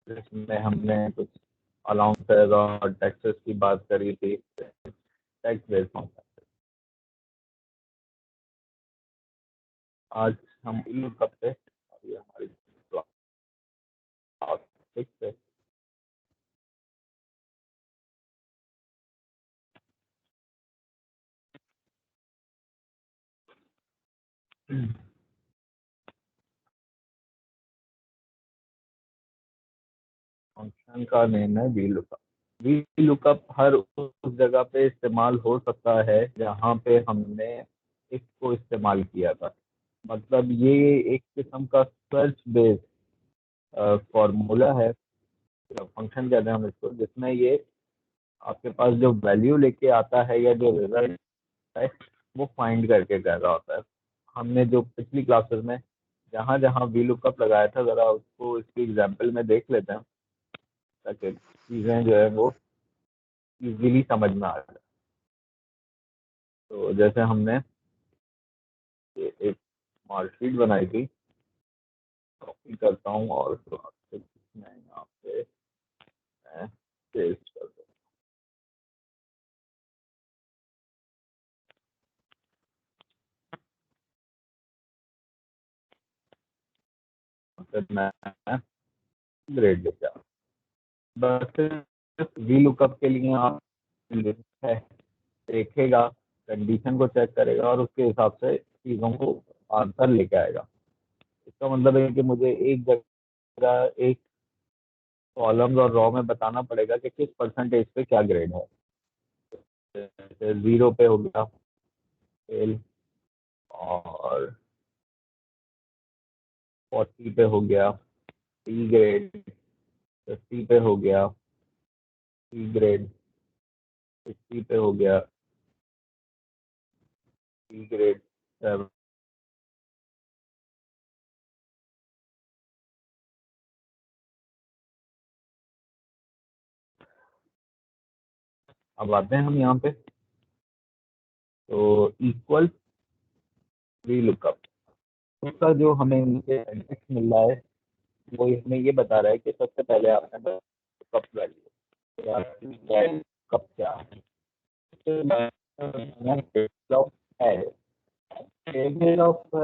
जिसमें हमने कुछ अलाउंसेस और टैक्सेस की बात करी थी, टैक्स बेस्ड फंक्शन। आज हम लुकअप पे, अभी हमारी क्लास 6 है। फंक्शन का नेम है वी लुकअप। वी लुकअप हर उस जगह पे इस्तेमाल हो सकता है जहाँ पे हमने इसको इस्तेमाल किया था। मतलब ये एक किस्म का सर्च बेस्ड फॉर्मूला है, फंक्शन कहते हैं हम इसको, जिसमें ये आपके पास जो वैल्यू लेके आता है या जो रिजल्ट है वो फाइंड करके कर रहा होता है। हमने जो पिछली क्लासेस में जहाँ जहाँ वी लुकअप लगाया था, जरा उसको इसकी एग्जाम्पल में देख लेते हैं ताकि चीज़ें जो है वो इजीली समझ में आ जाए। तो जैसे हमने एक मार्कशीट बनाई थी, कॉपी करता हूँ और उसको मैं यहाँ पे पेस्ट कर दूँ। फिर मैं ग्रेड लेके आता हूँ। बस सिर्फ वी लुकअप के लिए आप है देखेगा, कंडीशन को चेक करेगा और उसके हिसाब से चीज़ों को आंसर लेके आएगा। इसका मतलब है कि मुझे एक जगह एक कॉलम्स और रॉ में बताना पड़ेगा कि किस परसेंटेज पे क्या ग्रेड है। जैसे 0 पे हो गया फेल, और 40 पे हो गया सी ग्रेड, 50 पे हो गया सी ग्रेड, 60 पे हो गया सी ग्रेड 7। अब आते हैं हम यहाँ पे, तो इक्वल वी लुकअप, उसका जो हमें नीचे इंडेक्स मिल रहा है वो हमें ये बता रहा है कि सबसे पहले आपने कप वैल्यू कप क्या है। Table of array, table of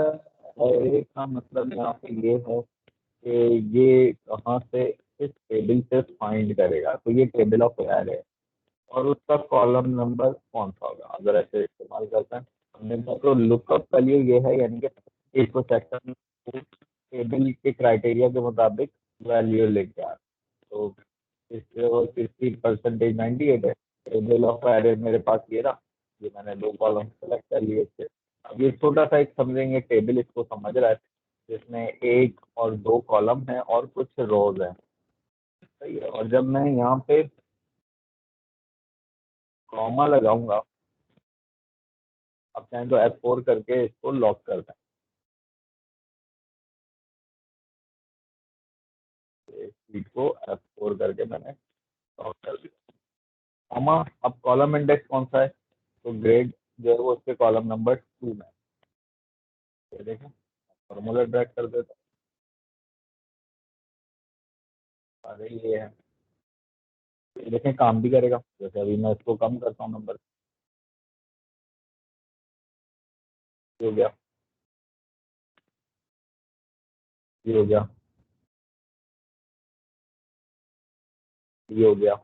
array का मतलब यहाँ पे ये है कि ये कहाँ से इस टेबल से फाइंड करेगा। तो ये टेबल ऑफ एरे है और उसका कॉलम नंबर कौन सा होगा अगर ऐसे इस्तेमाल करते हैं हमने। तो लुकअप वैल्यू ये है, यानी कि इसको सेक्शन टेबल के क्राइटेरिया के मुताबिक वैल्यू लेके आ। तो इसकी परसेंटेज 98 है। टेबल ऑफ एरे मेरे पास ये रहा, ये मैंने दो कॉलम सेलेक्ट कर लिए थे। अब ये छोटा सा एक समझेंगे टेबल, इसको समझ रहा है, जिसमें एक और दो कॉलम है और कुछ रोज हैं, सही है। और जब मैं यहाँ पे कॉमा लगाऊंगा, अब चाहें तो F4 करके इसको लॉक कर दें। शीट को F4 करके मैंने लॉक कर दिया। कॉमा, अब कॉलम इंडेक्स कौन सा है, तो ग्रेड जो है वो उसके कॉलम नंबर 2 में। ये देखें, फॉर्मूला ड्रैग कर देता हूँ, अरे ये है, ये देखें काम भी करेगा। जैसे अभी मैं इसको कम करता हूँ नंबर, ये हो गया, ये हो गया, ये हो गया,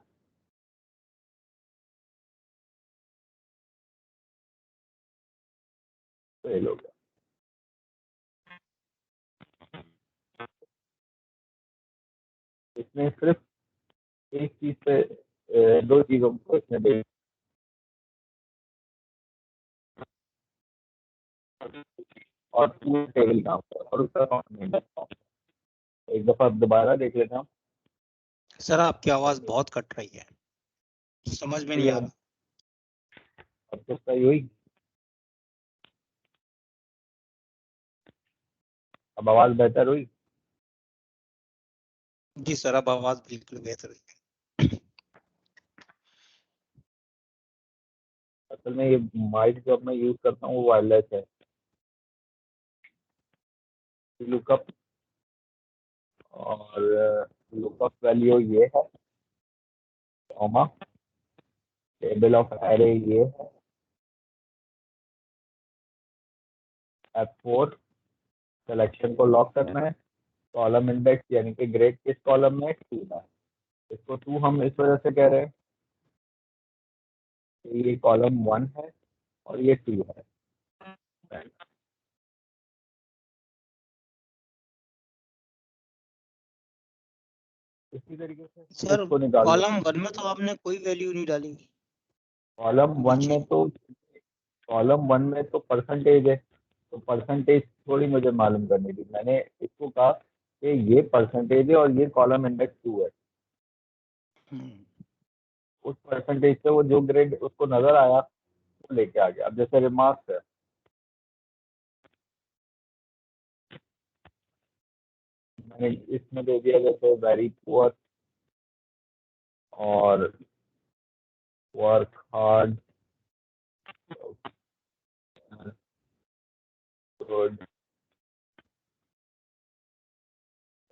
फेल हो गया। इसमें सिर्फ एक चीज पे दो चीजों को इसमें देख, और पूरे टेबल काम कर और उसका काउंट नहीं करता हूँ। एक दफा दोबारा देख लेता हूँ। सर आपकी आवाज बहुत कट रही है, समझ में नहीं आ रहा। अब तो सही हुई, अब आवाज बेहतर हुई। जी सर, अब आवाज बिल्कुल बेहतर है। असल में ये माइक जो मैं यूज करता हूँ वो वायरलेस है। लुकअप और लुकअप वैल्यू ये है, कॉमा, टेबल ऑफ एरे ये है, F4 सिलेक्शन को लॉक करना है, कॉलम इंडेक्स यानी कि ग्रेड किस कॉलम में, 2 है। इसको 2 हम इस वजह से कह रहे हैं कि ये कॉलम 1 है और ये 2 है। इसी तरीके से सर इसको निकाल लो। कॉलम 1 में तो आपने कोई वैल्यू नहीं डाली कॉलम 1 नीचे। में तो परसेंटेज है, तो परसेंटेज थोड़ी मुझे मालूम करनी थी। मैंने इसको कहा कि ये परसेंटेज है और ये कॉलम इंडेक्स 2 है। हम्म, उस परसेंटेज से वो जो ग्रेड उसको नजर आया वो लेके आ गया। अब जैसे रिमार्क्स है, मैंने इसमें दे दिया जैसे वेरी पुअर और work hard, good,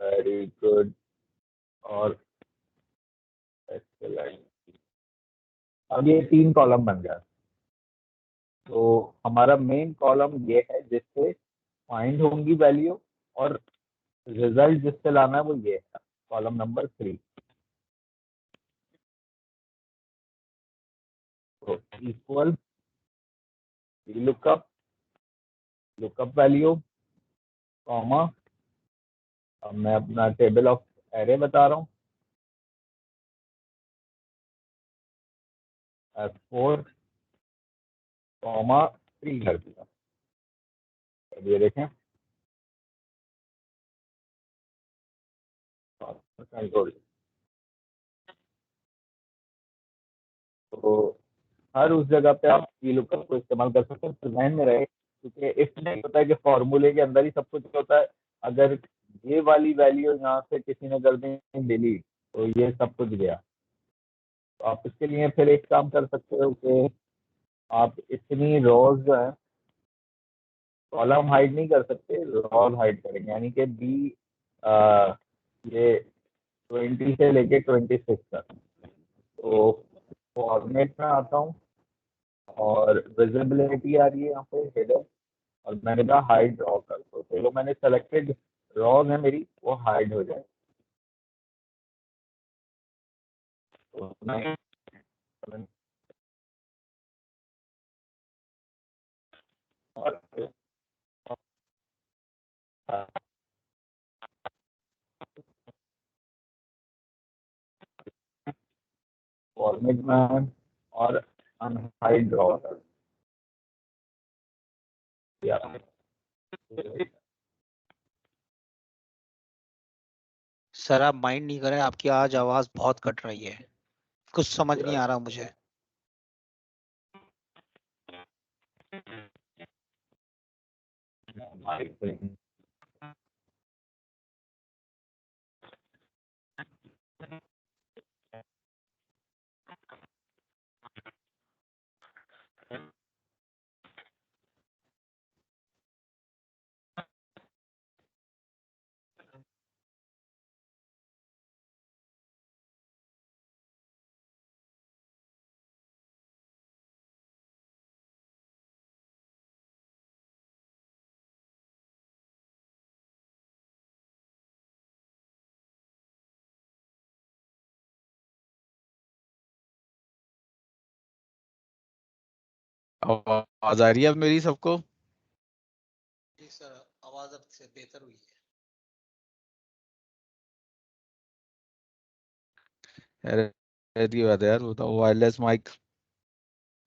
very good और एक्सेलेंट। अब ये 3 कॉलम बन गया। तो हमारा मेन कॉलम ये है जिससे फाइंड होंगी वैल्यू, और रिजल्ट जिससे लाना है वो ये है, कॉलम नंबर 3। तो equal lookup, lookup value, comma, अब मैं अपना टेबल ऑफ एरे बता रहा हूँ, F4 कॉमा 3 कर दिया। अब ये देखें, कंट्रोल। तो हर उस जगह पे आप लुकअप को इस्तेमाल कर सकते हैं, तो ध्यान में रहे, क्योंकि इसमें होता है कि फॉर्मूले के अंदर ही सब कुछ होता है। अगर ये वाली वैल्यू यहाँ से किसी ने कर दी डिलीट, तो ये सब कुछ गया। तो आप इसके लिए फिर एक काम कर सकते हो कि आप इतनी रोज जो है, कॉलम हाइड नहीं कर सकते, रोज हाइड करेंगे, यानी कि बी ये 20 से लेके 26 तक। तो फॉर्मेट में आता हूँ और विजिबिलिटी आ रही है यहाँ पे हेडर, और मैंने कहा हाइड ड्रॉ कर दो, तो जो मैंने सेलेक्टेड रॉज है मेरी वो हाइड हो जाए। तो मैं और फॉर्मेट में और अनहाइड ड्रॉ कर दिया। सर आप माइंड नहीं करें, आपकी आज आवाज बहुत कट रही है, कुछ समझ नहीं आ रहा मुझे। आवाज आ रही है अब मेरी सबको? जी सर, आवाज अब से बेहतर हुई है। अरे की बात है यार, वो तो वायरलेस माइक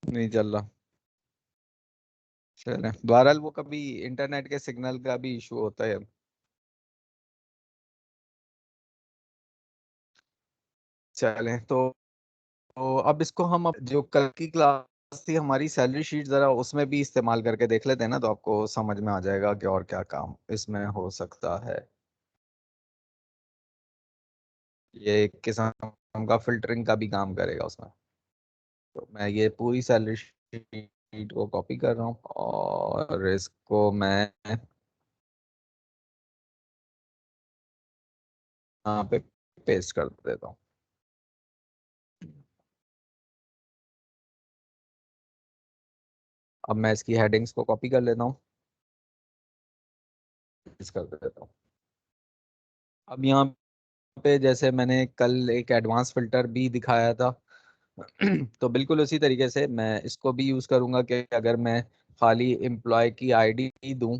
नहीं चल रहा। चले बहरहाल, वो कभी इंटरनेट के सिग्नल का भी इशू होता है। चलें तो अब इसको हम जो कल की क्लास थी हमारी सैलरी शीट, जरा उसमें भी इस्तेमाल करके देख लेते हैं ना, तो आपको समझ में आ जाएगा कि और क्या काम इसमें हो सकता है। ये एक किस्म का फिल्टरिंग का भी काम करेगा उसमें। तो मैं ये पूरी सैलरी शीट को कॉपी कर रहा हूँ और इसको मैं यहाँ पे पेस्ट कर देता हूँ। अब मैं इसकी हेडिंग्स को कॉपी कर लेता हूँ, पेस्ट कर देता हूँ। अब यहाँ पे जैसे मैंने कल एक एडवांस फिल्टर भी दिखाया था तो बिल्कुल उसी तरीके से मैं इसको भी यूज करूंगा कि अगर मैं खाली एम्प्लॉय की आईडी दूं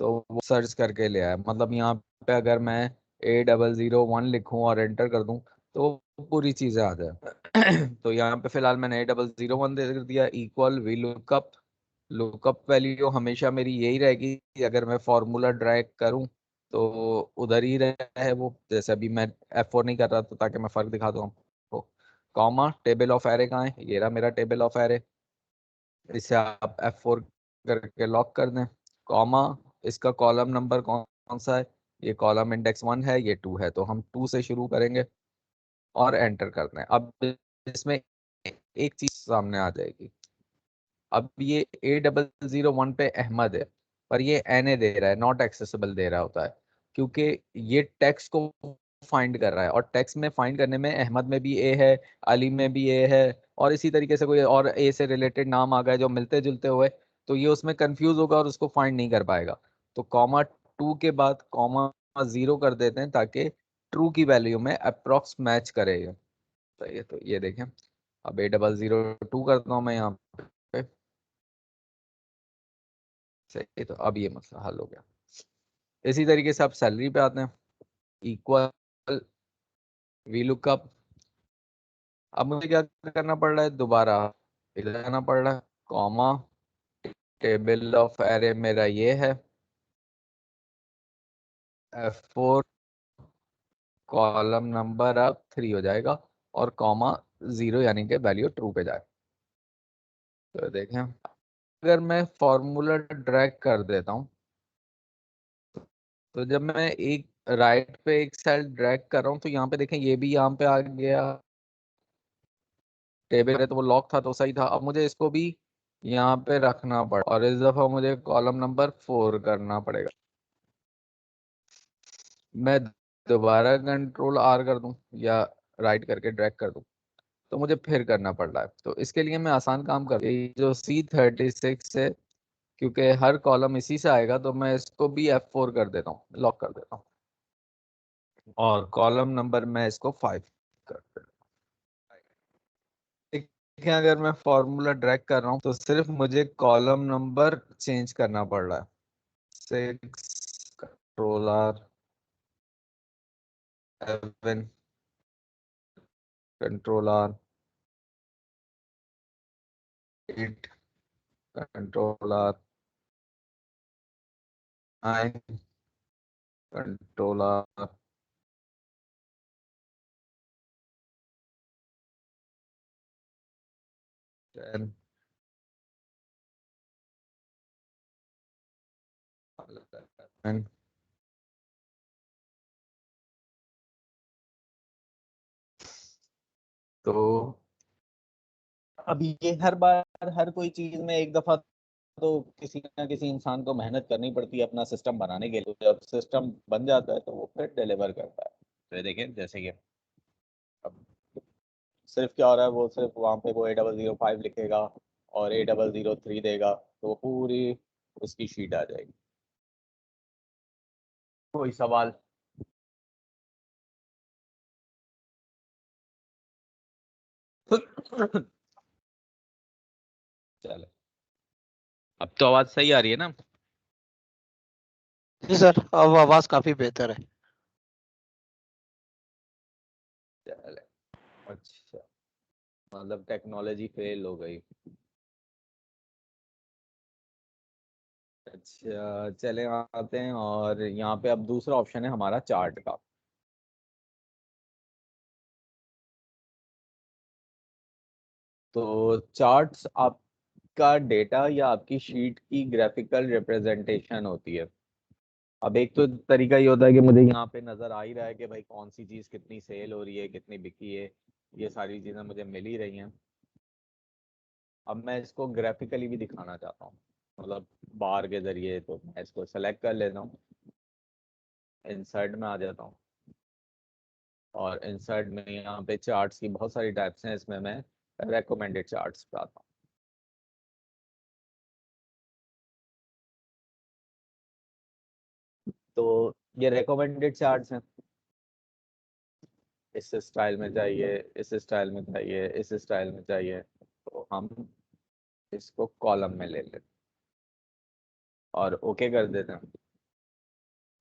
तो वो सर्च करके ले आए। मतलब यहाँ पे अगर मैं A001 लिखूं और एंटर कर दूं तो पूरी चीजें आ जाए तो यहाँ पे फिलहाल मैंने A001 दे दिया equal V lookup. Lookup value हमेशा मेरी यही रहेगी कि अगर मैं फॉर्मूला ड्रैग करूं तो उधर ही रहे वो। जैसे अभी मैं F4 नहीं कर रहा तो ताकि मैं फर्क दिखा दूं आपको। कॉमा टेबल ऑफ एरे कहाँ है, ये रहा मेरा टेबल ऑफ एरे। इसे आप F4 करके लॉक कर दें। कॉमा इसका कॉलम नंबर कौन कौन सा है, ये कॉलम इंडेक्स 1 है, ये 2 है, तो हम 2 से शुरू करेंगे और एंटर कर दें। अब इसमें एक चीज सामने आ जाएगी। अब ये A001 पे अहमद है पर ये NA दे रहा है, नॉट एक्सेसिबल दे रहा होता है, क्योंकि ये टेक्स्ट को फाइंड कर रहा है और टेक्स्ट में फाइंड करने में अहमद में भी A है, अली में भी A है, और इसी तरीके से कोई और A से रिलेटेड नाम आ गए जो मिलते जुलते हुए, तो ये उसमें कंफ्यूज होगा और उसको फाइंड नहीं कर पाएगा। तो कॉमा 2 के बाद कॉमा 0 कर देते हैं ताकि ट्रू की वैल्यू में अप्रोक्स मैच करेगा। तो ये देखें, अब A002 करता हूँ मैं यहाँ पे। सही, तो अब ये मसला हल हो गया। इसी तरीके से आप सैलरी पे आते हैं, इक्वल वी लुकअप। अब मुझे क्या करना पड़ रहा है, दोबारा इधर आना पड़ रहा है, कॉमा टेबल ऑफ एरे मेरा ये है, F4 कॉलम नंबर अब 3 हो जाएगा और कॉमा 0 यानी कि वैल्यू ट्रू पे जाए। तो देखें, अगर मैं फॉर्मूला ड्रैग कर देता हूँ तो जब मैं एक राइट पे एक सेल ड्रैग कर रहा हूँ तो यहाँ पे देखें ये भी यहाँ पे आ गया, टेबल है तो वो लॉक था तो सही था। अब मुझे इसको भी यहाँ पे रखना पड़ा और इस दफा मुझे कॉलम नंबर 4 करना पड़ेगा। मैं दोबारा कंट्रोल R कर दूं या राइट करके ड्रैग कर दूं तो मुझे फिर करना पड़ रहा है। तो इसके लिए मैं आसान काम कर, ये जो C36 है क्योंकि हर कॉलम इसी से आएगा तो मैं इसको भी F4 कर देता हूँ, लॉक कर देता हूँ और कॉलम नंबर मैं इसको 5 कर देता हूँ। देखिए अगर मैं फॉर्मूला ड्रैग कर रहा हूँ तो सिर्फ मुझे कॉलम नंबर चेंज करना पड़ रहा है। 6 control R, 7 control R, 8 control R, 9 control R, 10 11। तो अब ये हर बार हर कोई चीज में एक दफा तो किसी ना किसी इंसान को मेहनत करनी पड़ती है अपना सिस्टम बनाने के लिए। जब सिस्टम बन जाता है तो वो फिर डिलीवर करता है। तो ये देखें जैसे कि अब सिर्फ क्या हो रहा है, वो सिर्फ वहाँ पे वो A005 लिखेगा और A003 देगा तो वो पूरी उसकी शीट आ जाएगी। कोई सवाल? चले, अब तो आवाज सही आ रही है ना? जी सर, अब आवाज काफी बेहतर है। चले, अच्छा, मतलब टेक्नोलॉजी फेल हो गई। अच्छा चले आते हैं और यहाँ पे अब दूसरा ऑप्शन है हमारा चार्ट का। तो चार्ट्स आपका डेटा या आपकी शीट की ग्राफिकल रिप्रेजेंटेशन होती है। अब एक तो तरीका ये होता है कि मुझे यहाँ पे नजर आ ही रहा है कि भाई कौन सी चीज कितनी सेल हो रही है, कितनी बिकी है, ये सारी चीजें मुझे मिल ही रही हैं। अब मैं इसको ग्राफिकली भी दिखाना चाहता हूँ, मतलब बार के जरिए। तो मैं इसको सेलेक्ट कर लेता हूँ, इंसर्ट में आ जाता हूँ, और इंसर्ट में यहाँ पे चार्ट्स की बहुत सारी टाइप्स हैं, इसमें मैं रेकमेंडेड चार्ट्स पे आता हूँ। तो ये रेकमेंडेड चार्ट्स हैं, इस स्टाइल में चाहिए, इस स्टाइल में चाहिए, इस स्टाइल में चाहिए, तो हम इसको कॉलम में ले लेते हैं और ओके कर देते हैं।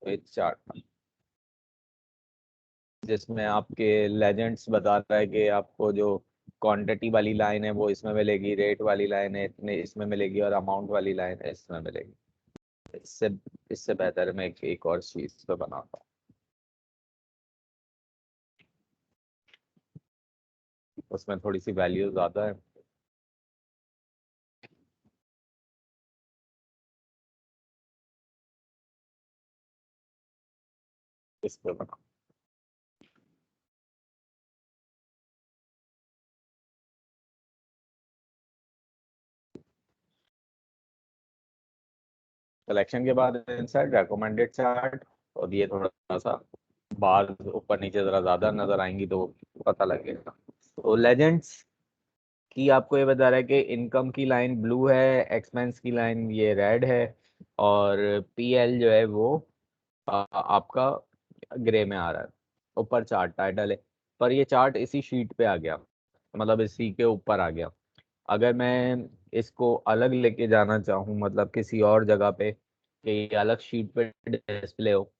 तो एक चार्ट जिसमें आपके लेजेंड्स बता रहा है कि आपको जो क्वांटिटी वाली लाइन है वो इसमें मिलेगी, रेट वाली लाइन है इतने इसमें मिलेगी, और अमाउंट वाली लाइन है इसमें मिलेगी। इससे इससे बेहतर मैं एक और चीज पे बनाता हूँ, उसमें थोड़ी सी वैल्यू ज्यादा है। इस पे बना सिलेक्शन के बाद इनसाइड रेकमेंडेड चार्ट, और ये थोड़ा सा बार ऊपर नीचे जरा ज्यादा नजर आएंगी तो पता लगेगा। तो लेजेंड्स की आपको ये बता रहा है कि इनकम की लाइन ब्लू है, एक्सपेंस की लाइन ये रेड है, और पीएल जो है वो आपका ग्रे में आ रहा है। ऊपर चार्ट टाइटल है, पर ये चार्ट इसी शीट पे आ गया, मतलब इसी के ऊपर आ गया। अगर मैं इसको अलग लेके जाना चाहूँ, मतलब किसी और जगह पे कि ये अलग शीट पे डिस्प्ले हो,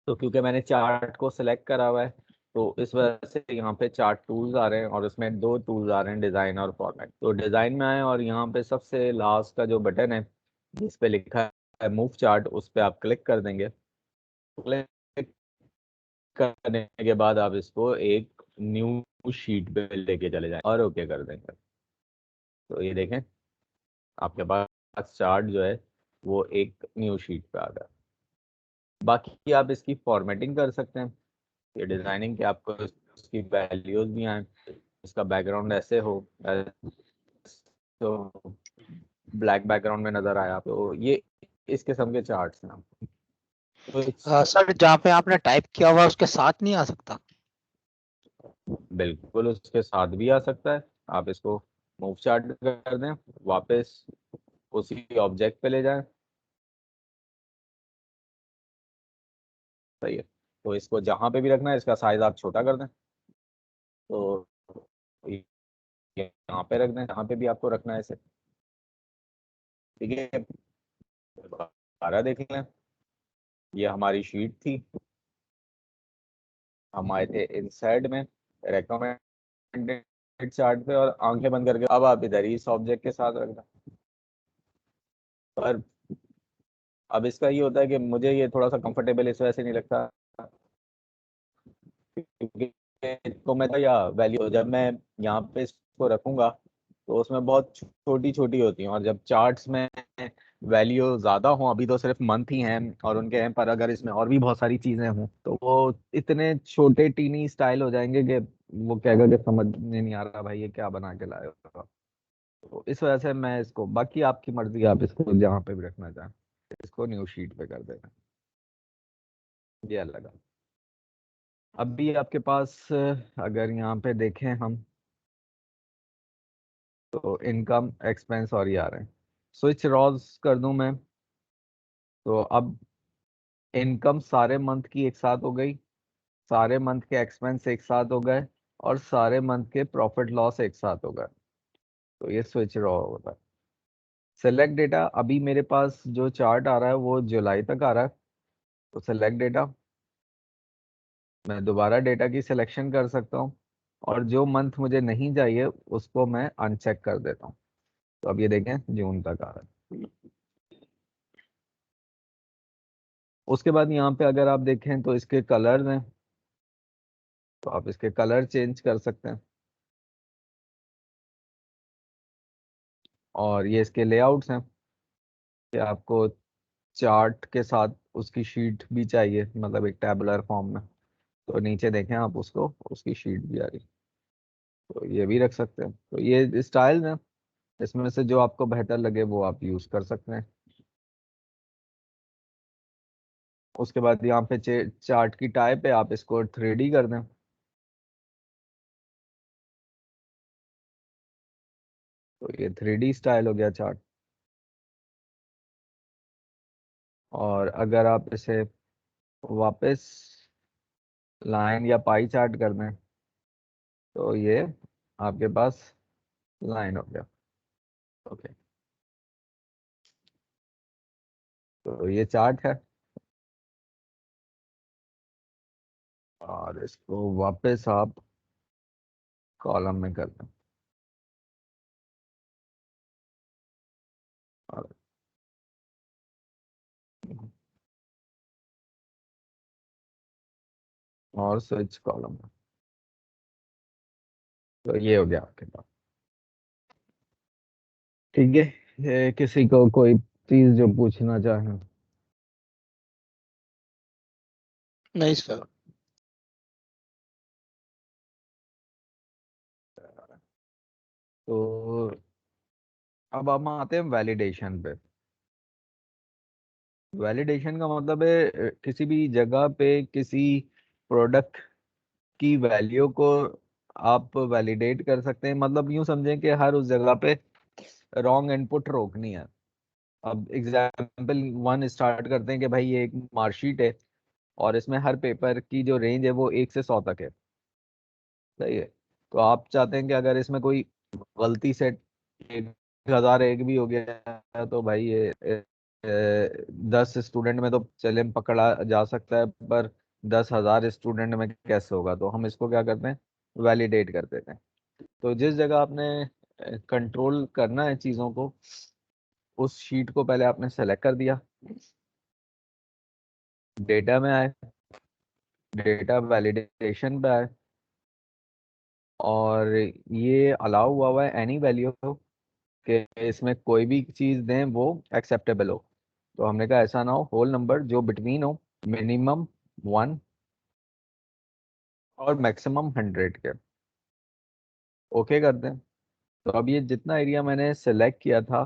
तो क्योंकि मैंने चार्ट को सिलेक्ट करा हुआ है, तो इस वजह से यहाँ पे चार्ट टूल्स आ रहे हैं, और उसमें दो टूल्स आ रहे हैं, डिजाइन और फॉर्मेट। तो डिजाइन में आए और यहाँ पे सबसे लास्ट का जो बटन है जिस पे लिखा है मूव चार्ट, उस पे आप क्लिक कर देंगे। क्लिक करने के बाद आप इसको एक न्यू शीट पे लेके चले जाएं और ओके कर देंगे। तो ये देखें, आपके पास चार्ट जो है वो एक न्यू शीट पे आ गया। बाकी आप इसकी फॉर्मेटिंग कर सकते हैं, ये डिजाइनिंग के आपको इसकी वैल्यूज भी आए, इसका बैकग्राउंड ऐसे हो, तो ब्लैक बैकग्राउंड में नजर आया, तो ये इस किस्म के चार्ट्स हैं। तो सर जहाँ पे आपने टाइप किया हुआ है, उसके साथ नहीं आ सकता? बिल्कुल उसके साथ भी आ सकता है। आप इसको मूव चार्ट कर दें, वापस उसी ऑब्जेक्ट पे ले जाएं, सही है। तो इसको जहां पे भी रखना है इसका साइज आप छोटा कर दें, तो यहाँ पे रख दें जहाँ पे भी आपको रखना है इसे, ठीक है। दोबारा देख लें, ये हमारी शीट थी, हम आए थे इनसाइड में रेकमेंडेड चार्ट पे, और आंखें बंद करके अब आप इधर ही इस ऑब्जेक्ट के साथ रखना। पर अब इसका ये होता है कि मुझे ये थोड़ा सा कंफर्टेबल इस वजह से नहीं लगता, क्योंकि तो मैं या वैल्यू जब मैं यहाँ पे इसको रखूंगा तो उसमें बहुत छोटी छोटी होती हैं, और जब चार्ट्स में वैल्यू ज्यादा हो, अभी तो सिर्फ मंथ ही हैं और उनके हैं, पर अगर इसमें और भी बहुत सारी चीजें हों तो वो इतने छोटे टीनी स्टाइल हो जाएंगे कि वो कहेगा कि समझ में नहीं आ रहा भाई ये क्या बना के लाए हो। तो इस वजह से मैं इसको, बाकी आपकी मर्जी, आप इसको जहाँ पे भी रखना चाहें, इसको न्यू शीट पे कर देना, ये अलग है। अभी आपके पास अगर यहाँ पे देखें हम, तो इनकम एक्सपेंस और ये आ रहे हैं। स्विच रॉज कर दूं मैं, तो अब इनकम सारे मंथ की एक साथ हो गई, सारे मंथ के एक्सपेंस एक साथ हो गए, और सारे मंथ के प्रॉफिट लॉस एक साथ हो गए। तो ये स्विच रॉ होता है। सेलेक्ट डेटा, अभी मेरे पास जो चार्ट आ रहा है वो जुलाई तक आ रहा है, तो सेलेक्ट डेटा, मैं दोबारा डेटा की सिलेक्शन कर सकता हूँ, और जो मंथ मुझे नहीं चाहिए उसको मैं अनचेक कर देता हूँ। तो अब ये देखें जून तक आ रहा है। उसके बाद यहाँ पे अगर आप देखें तो इसके कलर्स हैं, तो आप इसके कलर चेंज कर सकते हैं, और ये इसके लेआउट्स हैं कि आपको चार्ट के साथ उसकी शीट भी चाहिए, मतलब एक टैबुलर फॉर्म में, तो नीचे देखें आप उसको, उसकी शीट भी आ रही, तो ये भी रख सकते हैं। तो ये स्टाइल्स हैं, इसमें से जो आपको बेहतर लगे वो आप यूज कर सकते हैं। उसके बाद यहाँ पे चार्ट की टाइप है, आप इसको 3D कर दें, तो ये 3D स्टाइल हो गया चार्ट। और अगर आप इसे वापस लाइन या पाई चार्ट कर दें तो ये आपके पास लाइन हो गया। ओके, तो ये चार्ट है और इसको वापस आप कॉलम में कर दें। और स्विच कॉलम, तो ये हो गया आपके पास। ठीक है, ये किसी को कोई चीज जो पूछना चाहे? नहीं सर। तो अब हम आते हैं वैलिडेशन पे। वैलिडेशन का मतलब है किसी भी जगह पे किसी प्रोडक्ट की वैल्यू को आप वैलिडेट कर सकते हैं। मतलब यूं समझें कि हर उस जगह पे रॉन्ग इनपुट रोकनी है। अब एग्जाम्पल 1 स्टार्ट करते हैं कि भाई ये एक मार्कशीट है और इसमें हर पेपर की जो रेंज है वो 1 से 100 तक है। सही है। तो आप चाहते हैं कि अगर इसमें कोई गलती से 1001 भी हो गया है तो भाई ये 10 स्टूडेंट में तो चले पकड़ा जा सकता है, पर 10,000 स्टूडेंट में कैसे होगा? तो हम इसको क्या करते हैं, वैलिडेट कर देते हैं। तो जिस जगह आपने कंट्रोल करना है चीज़ों को, उस शीट को पहले आपने सेलेक्ट कर दिया, डेटा में आए, डेटा वैलिडेशन पे आए, और ये अलाउ हुआ है एनी वैल्यू कि इसमें कोई भी चीज़ दें वो एक्सेप्टेबल हो। तो हमने कहा ऐसा ना हो होल नंबर जो बिटवीन हो मिनिमम 1 और मैक्सिमम 100 के। ओके कर दें। तो अब ये जितना एरिया मैंने सेलेक्ट किया था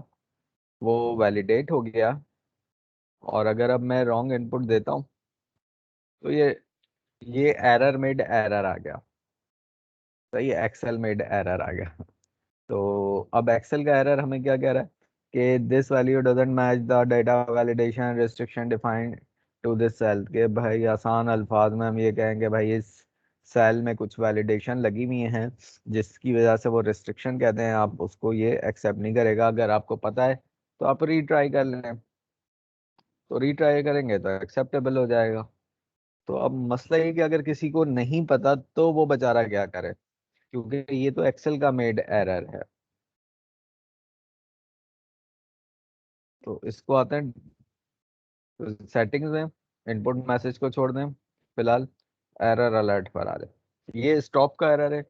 वो वैलिडेट हो गया। और अगर अब मैं रॉन्ग इनपुट देता हूँ तो ये एरर मेड एरर आ गया। सही है, एक्सेल मेड एरर आ गया। तो अब एक्सेल का एरर हमें क्या कह रहा है कि this value doesn't match the data validation restriction defined to this cell. के भाई आसान अल्फाज में हम ये कहेंगे भाई इस सेल में कुछ वैलिडेशन लगी हुई हैं जिसकी वजह से वो रिस्ट्रिक्शन कहते हैं, आप उसको ये एक्सेप्ट नहीं करेगा। अगर आपको पता है तो आप रीट्राई कर लें, तो रीट्राई करेंगे तो एक्सेप्टेबल हो जाएगा। तो अब मसला ये कि अगर किसी को नहीं पता तो वो बेचारा क्या करे, क्योंकि ये तो एक्सेल का मेड एरर है। तो इसको आते हैं सेटिंग्स में, इनपुट मैसेज को छोड़ दें फिलहाल, एरर अलर्ट पर आ जाए। ये स्टॉप का एरर है,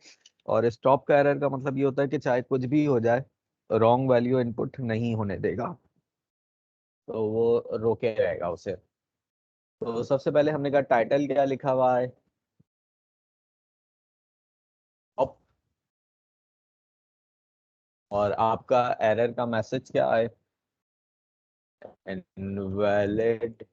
और स्टॉप का एरर का मतलब ये होता है कि चाहे कुछ भी हो जाए रॉन्ग वैल्यू इनपुट नहीं होने देगा, तो वो रोके रहेगा उसे। तो सबसे पहले हमने कहा टाइटल क्या लिखा हुआ है, Stop। और आपका एरर का मैसेज क्या है, इनवैलिड।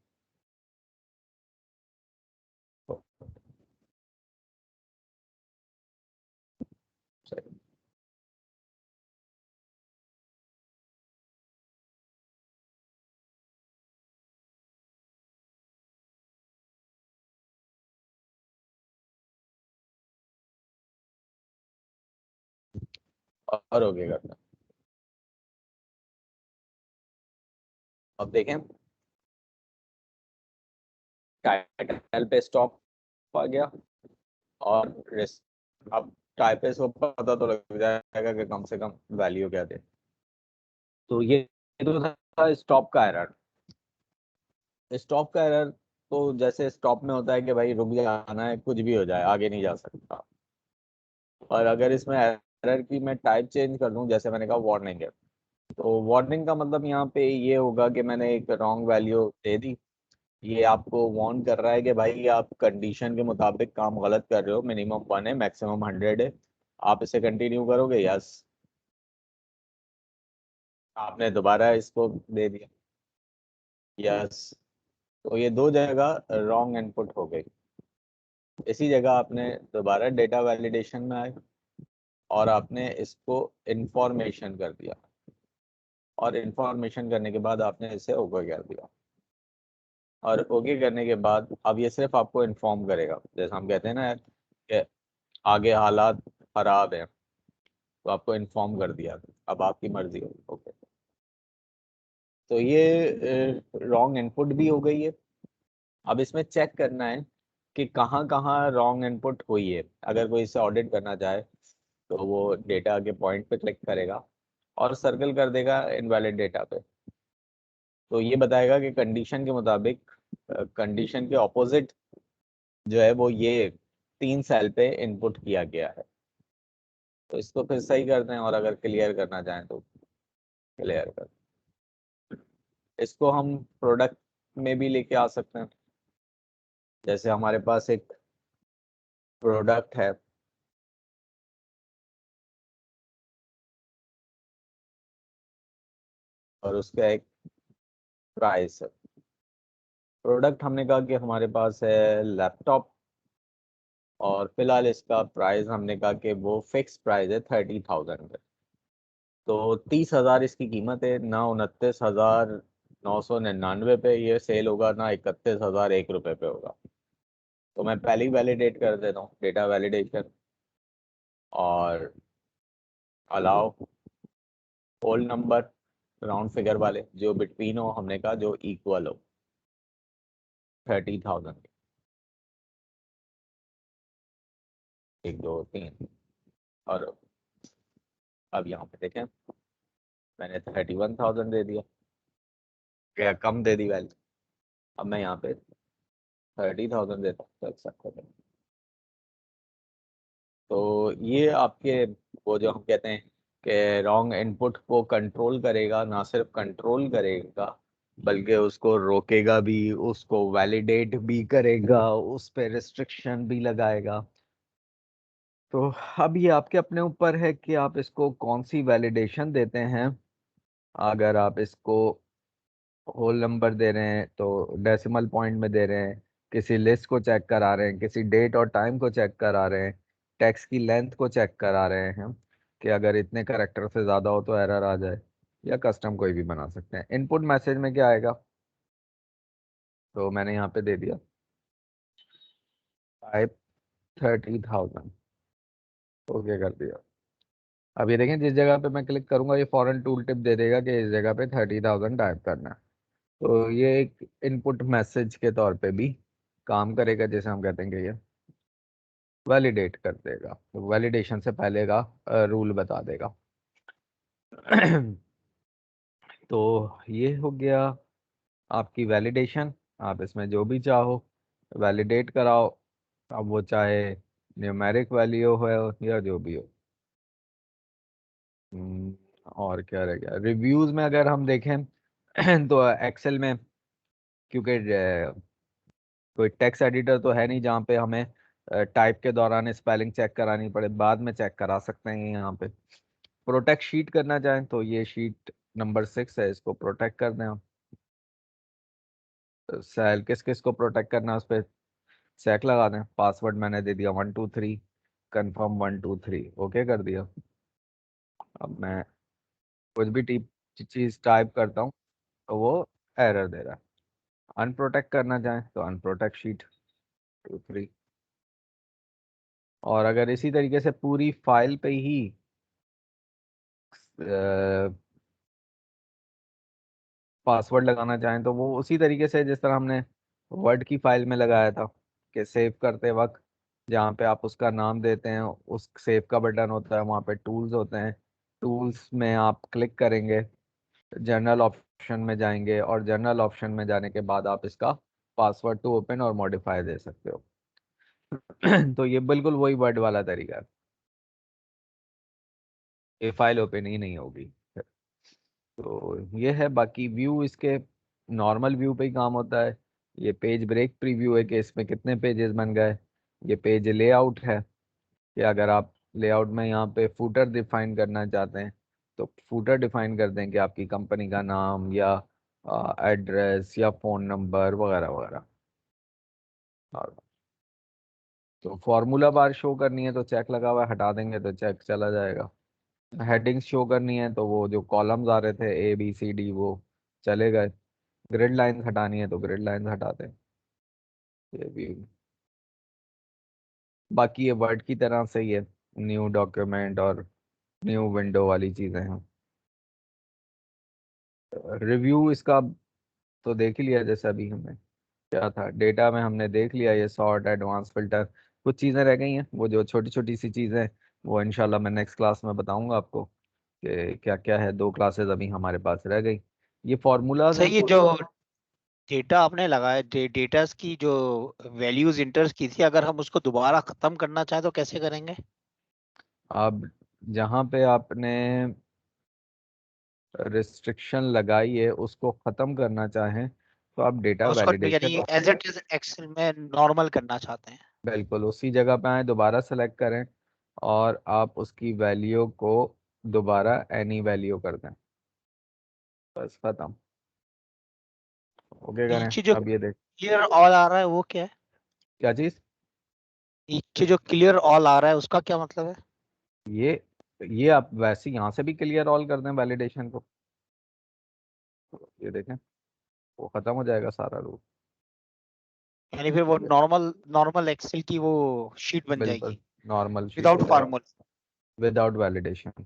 और हो गया करना। अब देखें टाइटल पे स्टॉप आ गया, और अब टाइप पे इसको पता तो लग जाएगा कि कम से कम वैल्यू क्या दे। तो ये तो था स्टॉप का एरर। स्टॉप का एरर तो जैसे स्टॉप में होता है कि भाई रुक जाना है, कुछ भी हो जाए आगे नहीं जा सकता। और अगर इसमें एरर की मैं टाइप चेंज कर दूं, जैसे मैंने कहा वार्निंग है, तो वार्निंग का मतलब यहाँ पे ये होगा कि मैंने एक रॉन्ग वैल्यू दे दी। ये आपको वार्न कर रहा है कि भाई आप कंडीशन के मुताबिक काम गलत कर रहे हो, मिनिमम 1 है मैक्सिमम 100 है, आप इसे कंटिन्यू करोगे? यस। आपने दोबारा इसको दे दिया, यस। तो ये दो जगह रॉन्ग इनपुट हो गई। इसी जगह आपने दोबारा डेटा वैलिडेशन में आए और आपने इसको इंफॉर्मेशन कर दिया, और इंफॉर्मेशन करने के बाद आपने इसे ओके कर दिया। और ओके करने के बाद अब ये सिर्फ आपको इन्फॉर्म करेगा, जैसे हम कहते हैं ना कि आगे हालात खराब है, तो आपको इन्फॉर्म कर दिया, अब आपकी मर्जी होगी। ओके, तो ये रॉन्ग इनपुट भी हो गई है। अब इसमें चेक करना है कि कहाँ कहाँ रॉन्ग इनपुट हुई है। अगर कोई इसे ऑडिट करना चाहे तो वो डेटा के पॉइंट पे क्लिक करेगा और सर्कल कर देगा इनवैलिड डेटा पे। तो ये बताएगा कि कंडीशन के मुताबिक, कंडीशन के ऑपोजिट जो है वो ये 3 सेल पे इनपुट किया गया है। तो इसको फिर सही करते हैं, और अगर क्लियर करना चाहें तो क्लियर कर। इसको हम प्रोडक्ट में भी लेके आ सकते हैं। जैसे हमारे पास एक प्रोडक्ट है, और उसका एक प्राइस है। प्रोडक्ट हमने कहा कि हमारे पास है लैपटॉप, और फिलहाल इसका प्राइस हमने कहा कि वो फिक्स प्राइस है 30,000 है। तो 30,000 इसकी कीमत है, ना 29,999 पे ये सेल होगा, ना 31,001 रुपये पे होगा। तो मैं पहले ही वैलिडेट कर देता हूँ, डेटा वैलिडेशन, और allow whole number round figure वाले जो बिटवीन हो, हमने कहा जो इक्वल हो 30,000। 1 2 3। और अब यहाँ पे देखें, मैंने 31,000 दे दिया, या कम दे दी वैल्यू। अब मैं यहाँ पे 30,000 देता हूँ तो एक्सेप्ट कर दें। तो ये आपके वो जो हम कहते हैं कि रॉन्ग इनपुट को कंट्रोल करेगा, ना सिर्फ कंट्रोल करेगा बल्कि उसको रोकेगा भी, उसको वैलिडेट भी करेगा, उस पर रिस्ट्रिक्शन भी लगाएगा। तो अब ये आपके अपने ऊपर है कि आप इसको कौन सी वैलिडेशन देते हैं। अगर आप इसको होल नंबर दे रहे हैं तो डेसिमल पॉइंट में दे रहे हैं, किसी लिस्ट को चेक करा रहे हैं, किसी डेट और टाइम को चेक करा रहे हैं, टेक्स्ट की लेंथ को चेक करा रहे हैं कि अगर इतने करेक्टर से ज़्यादा हो तो एरर आ जाए, या कस्टम कोई भी बना सकते हैं। इनपुट मैसेज में क्या आएगा, तो मैंने यहाँ पे दे दिया टाइप 30,000, ओके कर दिया। अब ये देखें, जिस जगह पे मैं क्लिक करूंगा ये फॉरन टूल टिप दे देगा कि इस जगह पे 30,000 टाइप करना है। तो ये एक इनपुट मैसेज के तौर पे भी काम करेगा, जैसे हम कहते हैं कि ये वैलिडेट कर देगा, तो वैलिडेशन से पहले का रूल बता देगा। तो ये हो गया आपकी वैलिडेशन। आप इसमें जो भी चाहो वैलिडेट कराओ, अब वो चाहे न्यूमेरिक वैल्यू हो या जो भी हो। और क्या रह गया, रिव्यूज में अगर हम देखें तो एक्सेल में, क्योंकि कोई टेक्स्ट एडिटर तो है नहीं जहाँ पे हमें टाइप के दौरान स्पेलिंग चेक करानी पड़े, बाद में चेक करा सकते हैं यहाँ पे। प्रोटेक्ट शीट करना चाहें तो ये शीट नंबर 6 है, इसको प्रोटेक्ट कर दें हम। सेल किस किस को प्रोटेक्ट करना है, उस पर चेक लगा दें। पासवर्ड मैंने दे दिया 123, कंफर्म 123, ओके कर दिया। अब मैं कुछ भी चीज टाइप करता हूँ तो वो एरर दे रहा है। अनप्रोटेक्ट करना चाहें तो अनप्रोटेक्ट शीट 2 3। और अगर इसी तरीके से पूरी फाइल पे ही पासवर्ड लगाना चाहें तो वो उसी तरीके से जिस तरह हमने वर्ड की फाइल में लगाया था कि सेव करते वक्त जहाँ पे आप उसका नाम देते हैं उस सेव का बटन होता है, वहाँ पे टूल्स होते हैं, टूल्स में आप क्लिक करेंगे, जनरल ऑप्शन में जाएंगे, और जनरल ऑप्शन में जाने के बाद आप इसका पासवर्ड टू ओपन और मॉडिफाई दे सकते हो। तो ये बिल्कुल वही वर्ड वाला तरीका है, ये फाइल ओपन ही नहीं होगी। तो ये है, बाकी व्यू इसके नॉर्मल व्यू पे ही काम होता है। ये पेज ब्रेक प्रीव्यू है कि इसमें कितने पेजेस बन गए। ये पेज लेआउट है कि अगर आप लेआउट में यहाँ पे फूटर डिफाइन करना चाहते हैं तो फूटर डिफाइन कर दें कि आपकी कंपनी का नाम या एड्रेस या फ़ोन नंबर वगैरह वगैरह। और तो फॉर्मूला बार शो करनी है तो चेक लगा हुआ है, हटा देंगे तो चेक चला जाएगा। हेडिंग्स शो करनी है तो वो जो कॉलम्स आ रहे थे ABCD वो चले गए। ग्रिड लाइंस हटानी है तो ग्रिड लाइंस हटा दें। ये भी बाकी ये वर्ड की तरह से ही है, न्यू डॉक्यूमेंट और न्यू विंडो वाली चीज़ें हैं। रिव्यू इसका तो देख ही लिया, जैसे अभी हमने क्या था डेटा में हमने देख लिया, ये सॉर्ट एडवांस फिल्टर, कुछ चीज़ें रह गई हैं, वो जो छोटी छोटी सी चीज़ें हैं वो इंशाल्लाह मैं नेक्स्ट क्लास में बताऊंगा आपको कि क्या क्या है। 2 क्लासेस अभी हमारे पास रह गई। ये फॉर्मूलाज हैं सही है। जो डेटा आपने लगाया, डेटा की जो वैल्यूज इंटर की थी, अगर हम उसको दोबारा खत्म करना चाहें तो कैसे करेंगे? अब जहाँ पे आपने रिस्ट्रिक्शन लगाई है उसको ख़त्म करना चाहें तो आप डेटा उसको यानी validation, as it is Excel में नॉर्मल करना चाहते हैं? बिल्कुल उसी जगह पे आए, दोबारा सेलेक्ट करें और आप उसकी वैल्यू को दोबारा एनी वैल्यू कर दें, बस खत्म। ओके करें। नीचे जो अब ये देख, क्लियर ऑल आ रहा है वो क्या है? क्या चीज़? नीचे जो क्लियर ऑल आ रहा है उसका क्या मतलब है? ये ये आप वैसे यहाँ से भी क्लियर ऑल कर दें वैलिडेशन को, ये देखें वो ख़त्म हो जाएगा सारा रूल। यानी फिर वो नॉर्मल नॉर्मल एक्सेल की वो शीट बन बिल्कुल जाएगी नॉर्मल शीट विदाउट हो जाएगी फार्मूला। Without validation.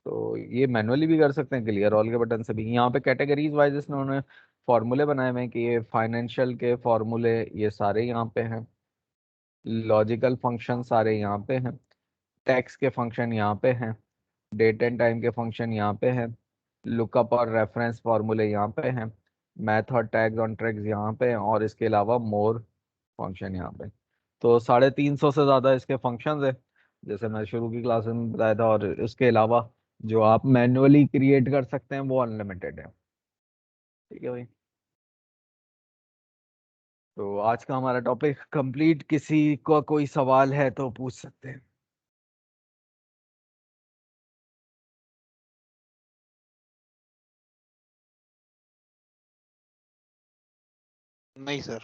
तो ये मैनुअली भी कर सकते हैं क्लियर ऑल के बटन से भी। यहाँ पे कैटेगरीज वाइज इन्होंने फॉर्मूले बनाए हुए हैं कि ये फाइनेंशियल के फॉर्मूले ये सारे यहाँ पे हैं, लॉजिकल फंक्शन सारे यहाँ पे हैं, टैक्स के फंक्शन यहाँ पे हैं, डेट एंड टाइम के फंक्शन यहाँ पे हैं, लुकअप और रेफरेंस फार्मूले यहाँ पे हैं, मैथ और टैग्स ऑन ट्रैक्स यहाँ पे हैं, और इसके अलावा मोर फंक्शन यहाँ पे। तो 350 से ज़्यादा इसके फंक्शंस है, जैसे मैं शुरू की क्लास में बताया था। और उसके अलावा जो आप मैन्युअली क्रिएट कर सकते हैं वो अनलिमिटेड है। ठीक है भाई, तो आज का हमारा टॉपिक कंप्लीट। किसी को कोई सवाल है तो पूछ सकते हैं। नहीं सर।